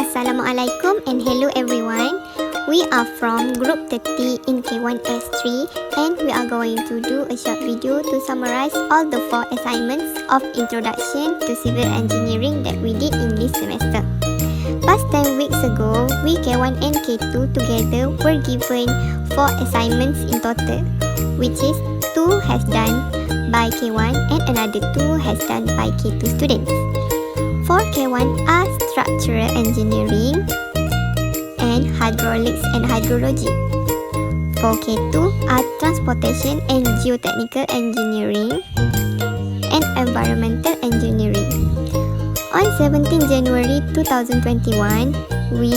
Assalamualaikum and hello everyone. We are from Group 30 in K1S3 and we are going to do a short video to summarize all the 4 assignments of Introduction to Civil Engineering that we did in this semester. Past 10 weeks ago, we K1 and K2 together were given 4 assignments in total, which is 2 has done by K1 and another 2 has done by K2 students. For K1 are structural engineering and hydraulics and hydrology. For K2 are transportation and geotechnical engineering and environmental engineering. On 17 January 2021, we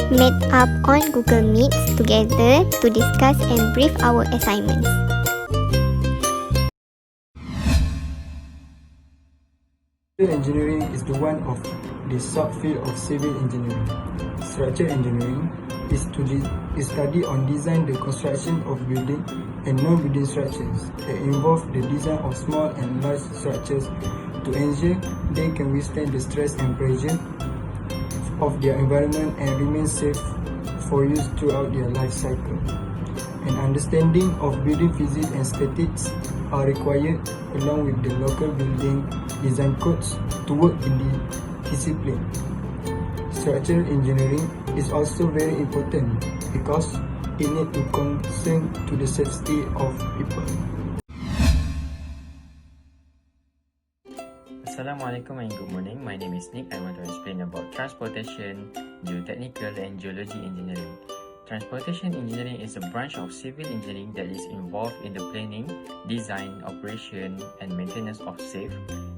met up on Google Meet together to discuss and brief our assignments. Civil engineering is the one of the subfield of civil engineering. Structural engineering is study on design the construction of building and non-building structures that involve the design of small and large structures to ensure they can withstand the stress and pressure of their environment and remain safe for use throughout their life cycle. An understanding of building physics and statistics are required along with the local building design codes to work in the discipline. Structural engineering is also very important because it needs to concern to the safety of people. Assalamualaikum and good morning. My name is Nick. I want to explain about transportation, geotechnical and geology engineering. Transportation engineering is a branch of civil engineering that is involved in the planning, design, operation and maintenance of safe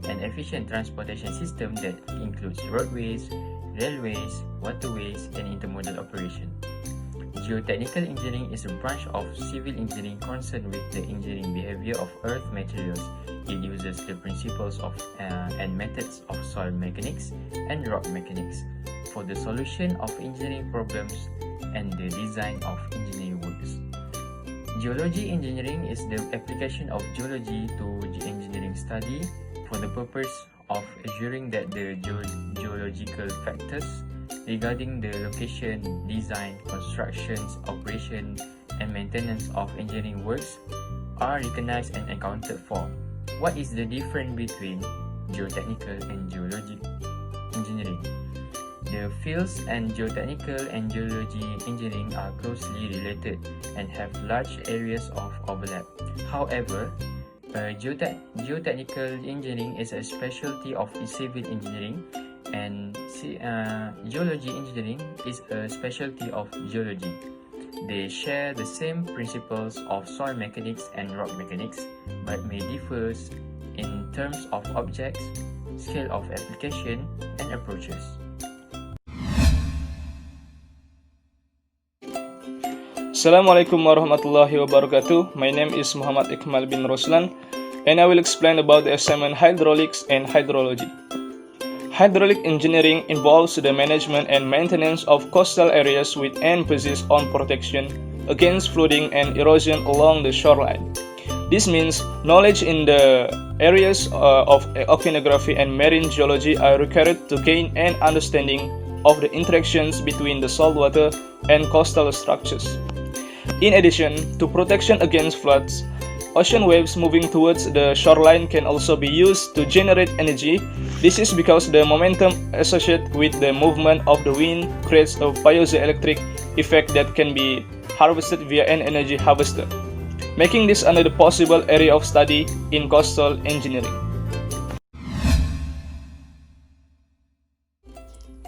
and efficient transportation system that includes roadways, railways, waterways and intermodal operation. Geotechnical engineering is a branch of civil engineering concerned with the engineering behavior of earth materials. It uses the principles of and methods of soil mechanics and rock mechanics for the solution of engineering problems and the design of engineering works. Geology engineering is the application of geology to engineering study for the purpose of assuring that the geological factors regarding the location, design, constructions, operation, and maintenance of engineering works are recognized and accounted for. What is the difference between geotechnical and geology engineering? The fields and geotechnical and geology engineering are closely related and have large areas of overlap. However, geotechnical engineering is a specialty of civil engineering and geology engineering is a specialty of geology. They share the same principles of soil mechanics and rock mechanics but may differ in terms of objects, scale of application, and approaches. Assalamualaikum warahmatullahi wabarakatuh. My name is Muhammad Ekhmal bin Roslan and I will explain about the assignment hydraulics and hydrology. Hydraulic engineering involves the management and maintenance of coastal areas with emphasis on protection against flooding and erosion along the shoreline. This means knowledge in the areas of oceanography and marine geology are required to gain an understanding of the interactions between the saltwater and coastal structures. In addition to protection against floods, ocean waves moving towards the shoreline can also be used to generate energy. This is because the momentum associated with the movement of the wind creates a piezoelectric effect that can be harvested via an energy harvester, making this another possible area of study in coastal engineering.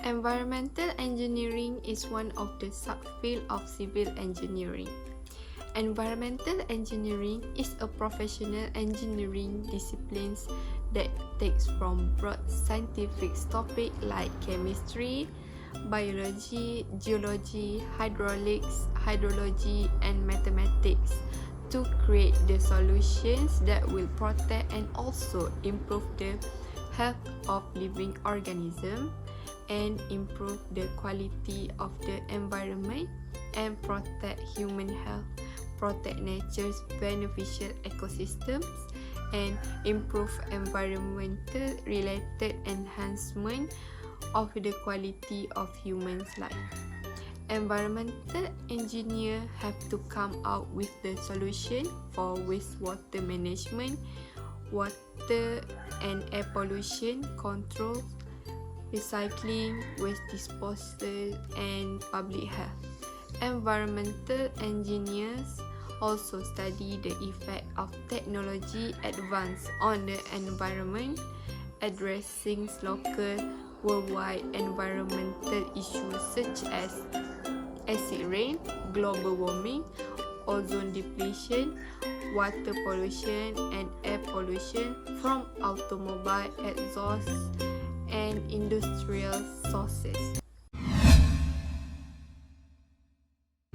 Environmental engineering is one of the subfields of civil engineering. Environmental engineering is a professional engineering discipline that takes from broad scientific topics like chemistry, biology, geology, hydraulics, hydrology, and mathematics to create the solutions that will protect and also improve the health of living organisms and improve the quality of the environment and protect human health, protect nature's beneficial ecosystems, and improve environmental related enhancement of the quality of human's life. Environmental engineers have to come out with the solution for wastewater management, water and air pollution control, recycling, waste disposal, and public health. Environmental engineers also study the effect of technology advance on the environment, addressing local, worldwide environmental issues such as acid rain, global warming, ozone depletion, water pollution, and air pollution from automobile exhaust and industrial sources.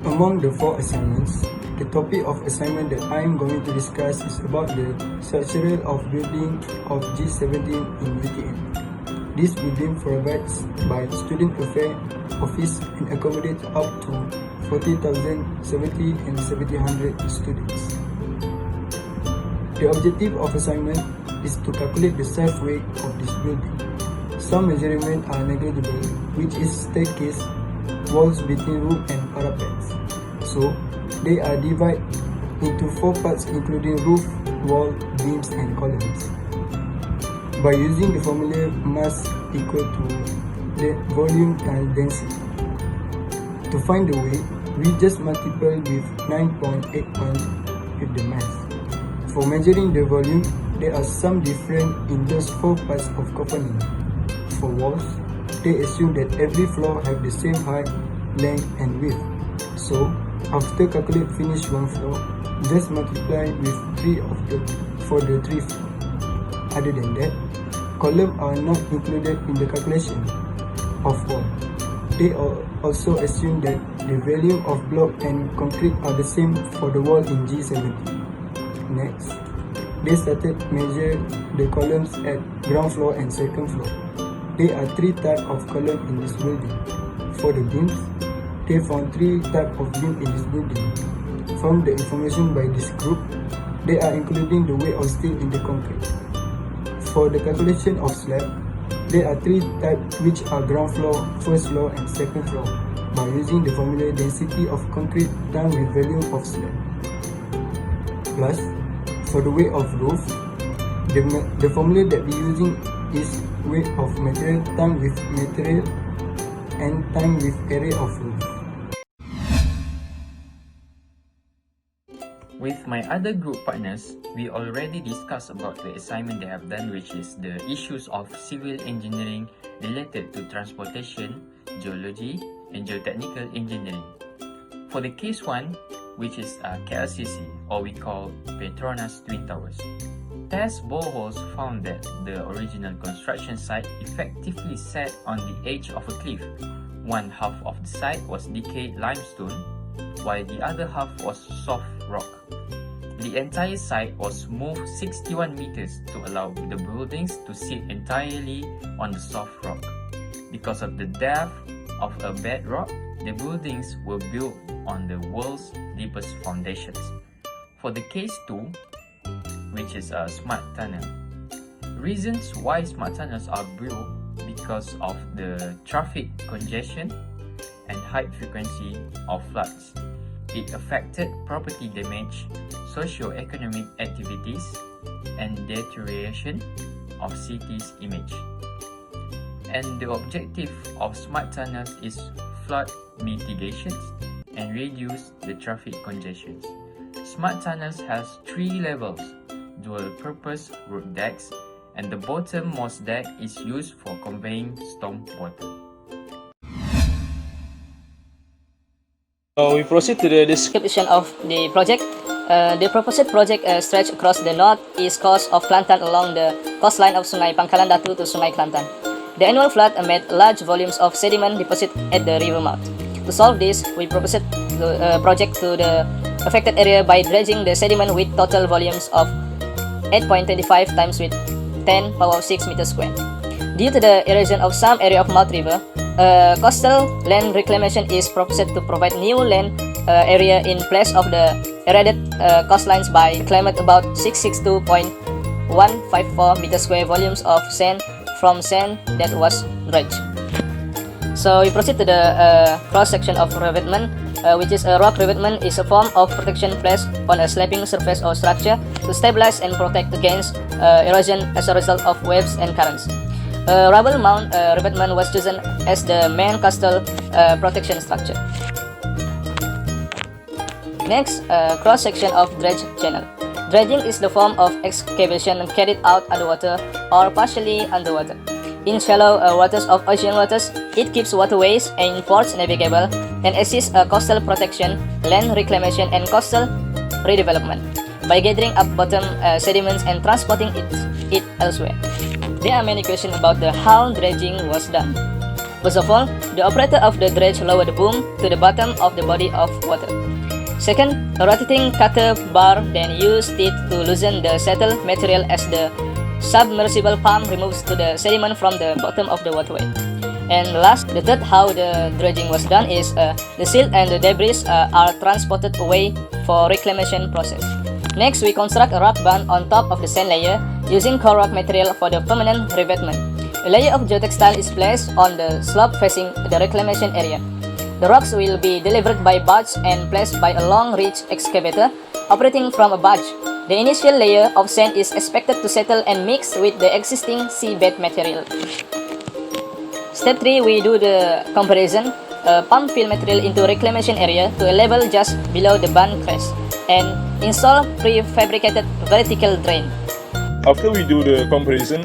Among the 4 assignments, the topic of assignment that I am going to discuss is about the structure of building of G17 in UTM. This building provides by Student Affairs Office and accommodates up to 40,070 and 700 students. The objective of assignment is to calculate the self-weight of this building. Some measurements are negligible, which is staircase, walls between roof and parapets. So, they are divided into 4 parts including roof, wall, beams and columns. By using the formula mass equal to the volume times density. To find the weight, we just multiply with 9.81 with the mass. For measuring the volume, there are some difference in those 4 parts of component. For walls, they assume that every floor have the same height, length and width. So, after calculate finish one floor, just multiply with 3 for the 3 floor. Other than that, columns are not included in the calculation of wall. They also assume that the value of block and concrete are the same for the wall in G17. Next, they started measure the columns at ground floor and second floor. There are 3 types of columns in this building. For the beams, they found 3 types of beams in this building. From the information by this group, they are including the weight of steel in the concrete. For the calculation of slab, there are 3 types which are ground floor, first floor and second floor by using the formula density of concrete times with value of slab. Plus, for the weight of roof, the formula that we are using is weight of material times with material and time with area of roof. With my other group partners, we already discussed about the assignment they have done, which is the issues of civil engineering related to transportation, geology, and geotechnical engineering. For the case 1, which is KLCC, or we call Petronas Twin Towers, test boreholes found that the original construction site effectively sat on the edge of a cliff. One half of the site was decayed limestone, while the other half was soft rock. The entire site was moved 61 meters to allow the buildings to sit entirely on the soft rock. Because of the depth of a bedrock, the buildings were built on the world's deepest foundations. For the case 2, which is a smart tunnel, reasons why smart tunnels are built because of the traffic congestion and high frequency of floods. It affected property damage, socio-economic activities, and deterioration of city's image. And the objective of smart tunnels is flood mitigation and reduce the traffic congestion. Smart tunnels has 3 levels, dual-purpose roof decks, and the bottommost deck is used for conveying storm water. So we proceed to the description of the project. The proposed project stretch across the northeast coast of Kelantan along the coastline of Sungai Pangkalan Datu to Sungai Kelantan. The annual flood made large volumes of sediment deposit at the river mouth. To solve this, we proposed the project to the affected area by dredging the sediment with total volumes of 8.25 times with 10 power of 6 meters square. Due to the erosion of some area of Mouth River, coastal land reclamation is proposed to provide new land area in place of the eroded coastlines by reclaiming about 662.154 meter square volumes of sand from sand that was dredged. So we proceed to the cross section of revetment, which is a rock revetment is a form of protection placed on a sloping surface or structure to stabilize and protect against erosion as a result of waves and currents. Rubble mount revetment was chosen as the main coastal protection structure. Next, cross section of dredge channel. Dredging is the form of excavation carried out underwater or partially underwater. In shallow waters of ocean waters, it keeps waterways and ports navigable and assists coastal protection, land reclamation, and coastal redevelopment by gathering up bottom sediments and transporting it elsewhere. There are many questions about how dredging was done. First of all, the operator of the dredge lowered the boom to the bottom of the body of water. Second, a rotating cutter bar then used it to loosen the settled material as the submersible pump removes the sediment from the bottom of the waterway. And last, the third how the dredging was done is the silt and the debris are transported away for reclamation process. Next, we construct a rock band on top of the sand layer using core rock material for the permanent revetment. A layer of geotextile is placed on the slope facing the reclamation area. The rocks will be delivered by barge and placed by a long reach excavator operating from a barge. The initial layer of sand is expected to settle and mix with the existing seabed material. Step 3, we do the comparison. Pump fill material into reclamation area to a level just below the band crest and install prefabricated vertical drain. After we do the comparison,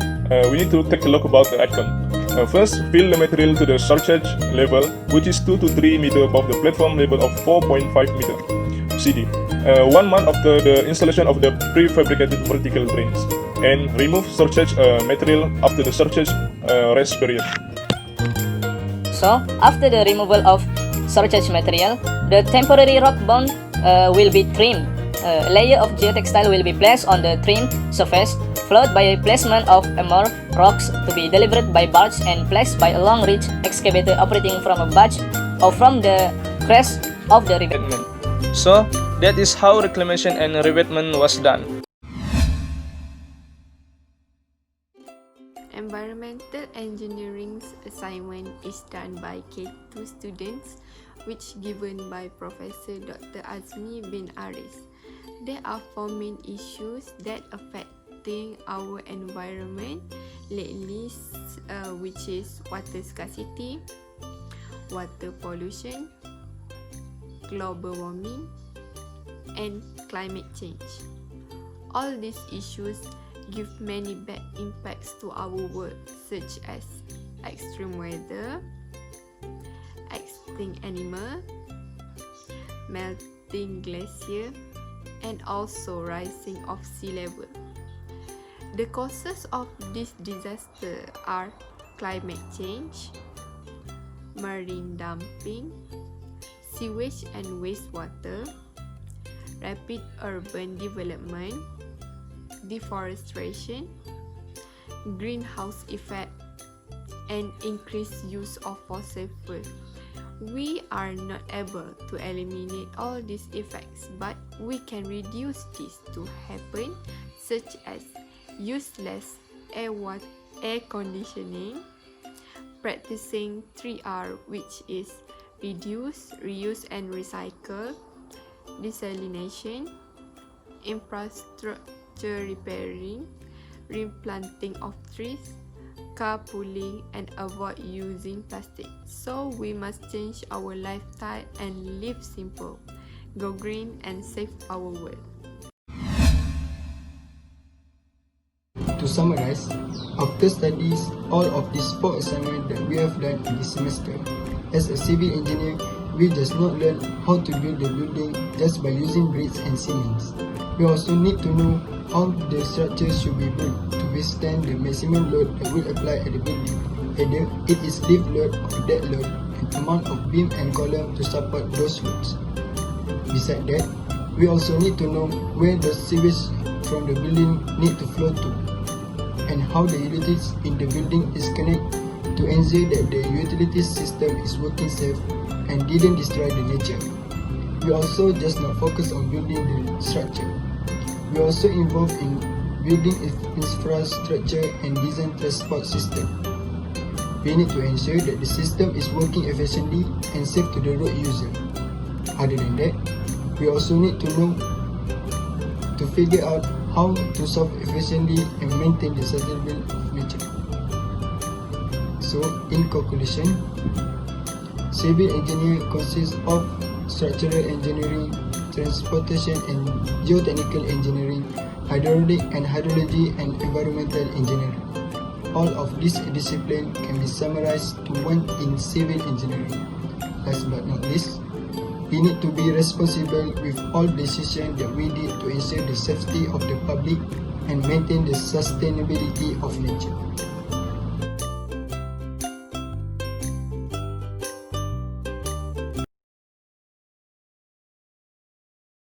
we need to take a look about the outcome. First, fill the material to the surcharge level, which is 2 to 3 meter above the platform level of 4.5 meter CD. 1 month after the installation of the prefabricated vertical drains, and remove surcharge material after the surcharge rest period. So, after the removal of surcharge material, the temporary rock bond will be trimmed. A layer of geotextile will be placed on the trimmed surface, followed by placement of more rocks to be delivered by barge and placed by a long reach excavator operating from a barge or from the crest of the revetment. So, that is how reclamation and revetment was done. Environmental engineering's assignment is done by K2 students, which given by Professor Dr. Azmi bin Aris. There are 4 main issues that affecting our environment lately, which is water scarcity, water pollution, global warming, and climate change. All these issues give many bad impacts to our world, such as extreme weather, extinct animal, melting glacier, and also rising of sea level. The causes of this disaster are climate change, marine dumping, sewage and wastewater, rapid urban development, deforestation, greenhouse effect, and increased use of fossil fuel. We are not able to eliminate all these effects, but we can reduce this to happen, such as use less air conditioning, practicing 3R, which is reduce, reuse and recycle, desalination, infrastructure repairing, replanting of trees, carpooling, and avoid using plastic. So we must change our lifestyle and live simple, go green and save our world. To summarize, after studies all of these 4 assignments that we have done in this semester, as a civil engineer, we just not learn how to build a building just by using bricks and cements. We also need to know how the structure should be built to withstand the maximum load that will apply at the building, whether it is lift load or dead load, and amount of beam and column to support those loads. Besides that, we also need to know where the sewage from the building need to flow to, and how the utilities in the building is connected to ensure that the utilities system is working safe and didn't destroy the nature. We also just not focus on building the structure. We also involved in building infrastructure and design transport system. We need to ensure that the system is working efficiently and safe to the road user. Other than that, we also need to know to figure out how to solve efficiently and maintain the sustainability of nature. So, in conclusion, civil engineering consists of structural engineering, transportation and geotechnical engineering, hydraulic and hydrology and environmental engineering. All of these disciplines can be summarized to one in civil engineering. Last but not least, we need to be responsible with all decisions that we did to ensure the safety of the public and maintain the sustainability of nature.